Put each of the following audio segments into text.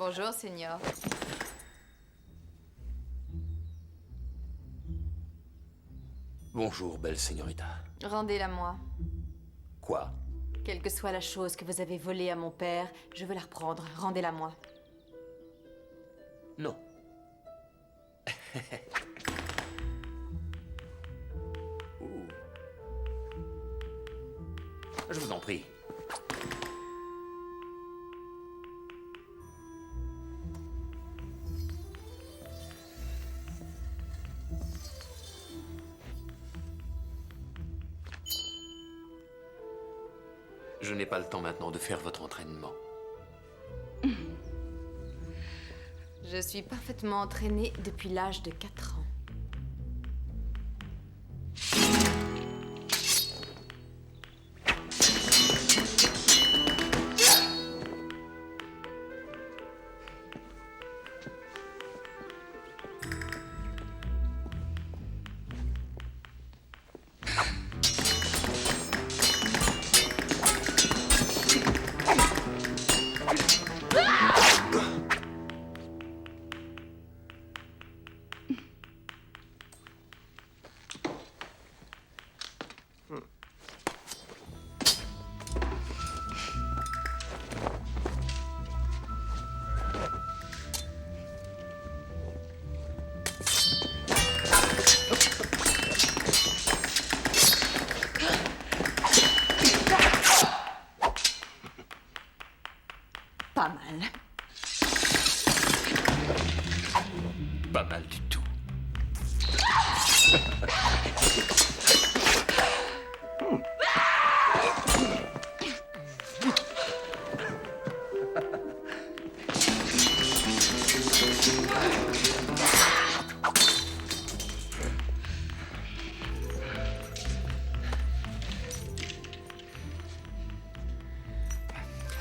Bonjour, Seigneur. Bonjour, belle señorita. Rendez-la-moi. Quoi? Quelle que soit la chose que vous avez volée à mon père, je veux la reprendre. Rendez-la-moi. Non. Ouh. Je vous en prie. Je n'ai pas le temps maintenant de faire votre entraînement. Je suis parfaitement entraînée depuis l'âge de 4 ans. Pas mal. Pas mal du tout.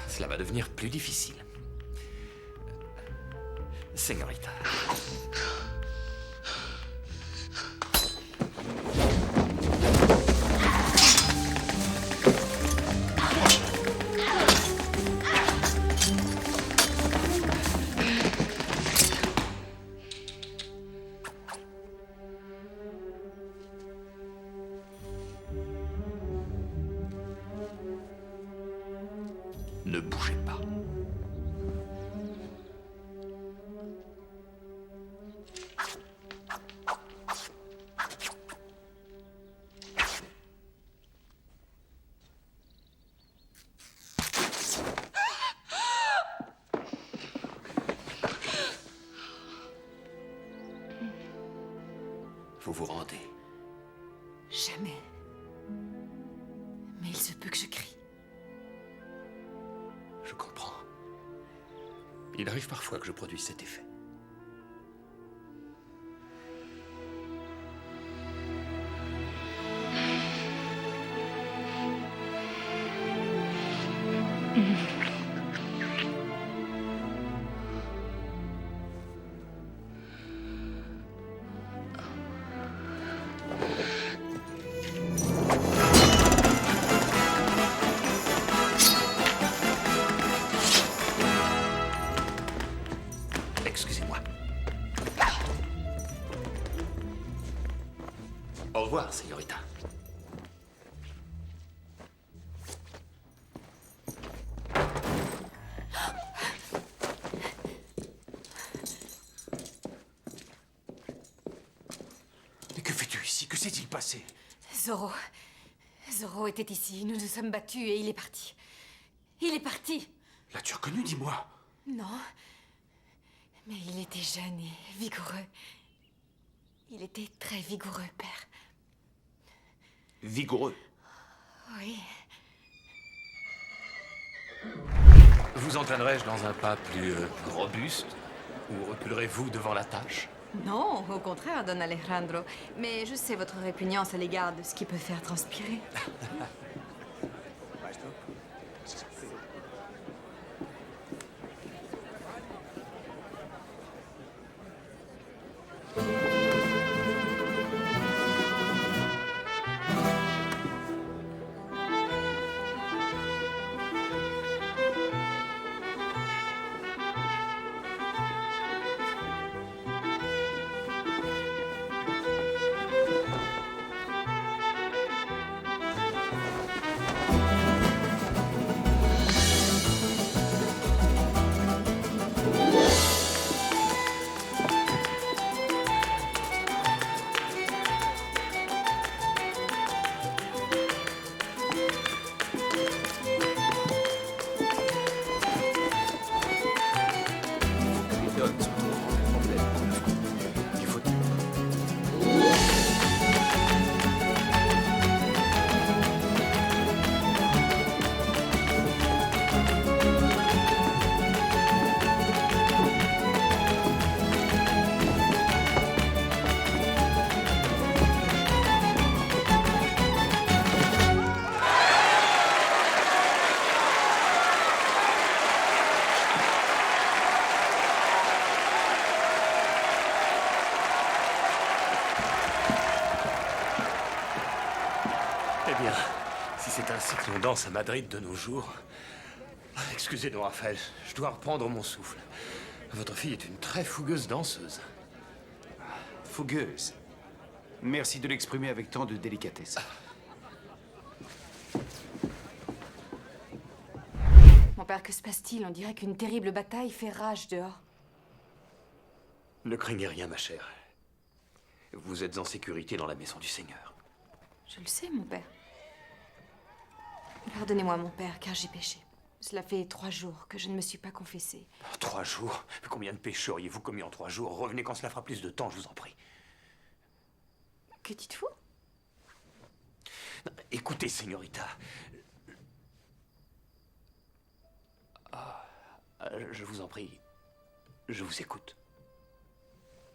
Cela va devenir plus difficile. Señorita. Ne bougez pas. Vous vous rendez. Jamais. Mais il se peut que je crie. Je comprends. Il arrive parfois que je produise cet effet. Excusez-moi. Au revoir, señorita. Mais que fais-tu ici? Que s'est-il passé? Zorro. Zorro était ici. Nous nous sommes battus et il est parti. Il est parti. L'as-tu reconnu, dis-moi? Non. Mais il était jeune et vigoureux. Il était très vigoureux, père. Vigoureux. Oui. Vous entraînerai-je dans un pas plus robuste? Ou reculerez-vous devant la tâche? Non, au contraire, Don Alejandro. Mais je sais votre répugnance à l'égard de ce qui peut faire transpirer. ainsi que l'on danse à Madrid de nos jours. Excusez-nous, Raphaël, je dois reprendre mon souffle. Votre fille est une très fougueuse danseuse. Fougueuse. Merci de l'exprimer avec tant de délicatesse. Mon père, que se passe-t-il? On dirait qu'une terrible bataille fait rage dehors. Ne craignez rien, ma chère. Vous êtes en sécurité dans la maison du Seigneur. Je le sais, mon père. Pardonnez-moi, mon père, car j'ai péché. Cela fait 3 jours que je ne me suis pas confessée. 3 jours? Combien de péchés auriez-vous commis en 3 jours? Revenez quand cela fera plus de temps, je vous en prie. Que dites-vous? Non, écoutez, Señorita. Je vous en prie. Je vous écoute.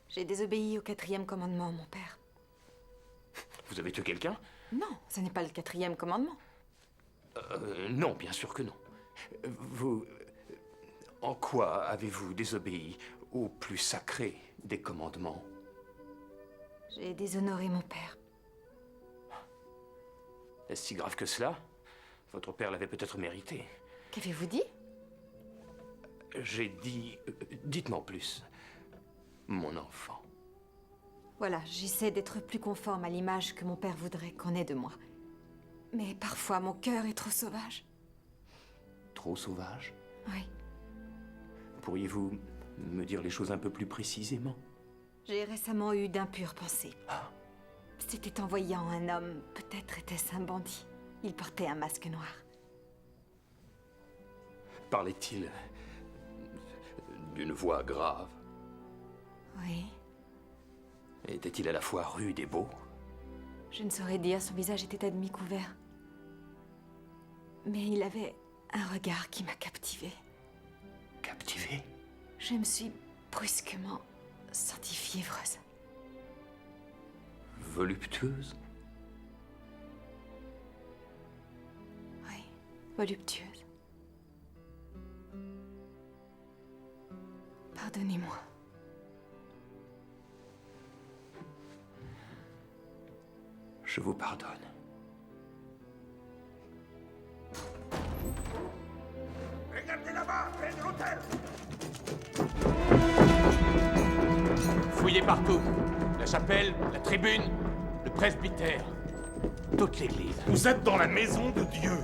J'ai désobéi au 4e commandement, mon père. Vous avez tué quelqu'un? Non, ce n'est pas le 4e commandement. Non, bien sûr que non. Vous... En quoi avez-vous désobéi au plus sacré des commandements? J'ai déshonoré mon père. Est-ce si grave que cela? Votre père l'avait peut-être mérité. Qu'avez-vous dit? J'ai dit... dites-moi en plus. Mon enfant. Voilà, j'essaie d'être plus conforme à l'image que mon père voudrait qu'on ait de moi. Mais parfois, mon cœur est trop sauvage. Trop sauvage? Oui. Pourriez-vous me dire les choses un peu plus précisément? J'ai récemment eu d'impures pensées. C'était en voyant un homme, peut-être était-ce un bandit. Il portait un masque noir. Parlait-il d'une voix grave? Oui. Était-il à la fois rude et beau? Je ne saurais dire, son visage était à demi couvert. Mais il avait un regard qui m'a captivée. Captivé? Je me suis brusquement sentie fiévreuse. Voluptueuse? Oui, voluptueuse. Pardonnez-moi. Je vous pardonne. Regardez là-bas, près de l'hôtel. Fouillez partout. La chapelle, la tribune, le presbytère. Toute l'église. Vous êtes dans la maison de Dieu.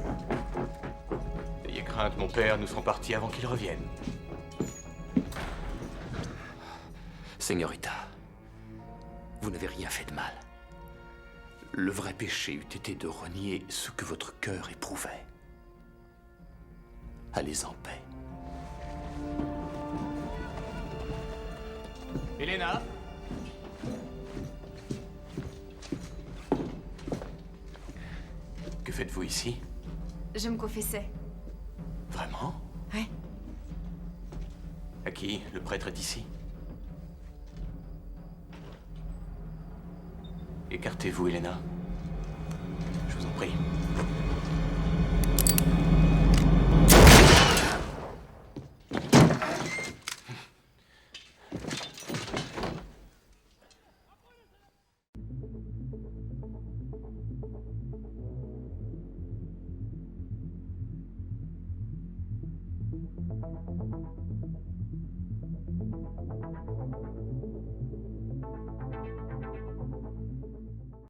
Ayez crainte, mon père, nous serons partis avant qu'il revienne. Señorita, vous n'avez rien fait de mal. Le vrai péché eût été de renier ce que votre cœur éprouvait. Allez en paix. Elena? Que faites-vous ici? Je me confessais. Vraiment? Oui. À qui? Le prêtre est ici? Écartez-vous, Elena. Je vous en prie.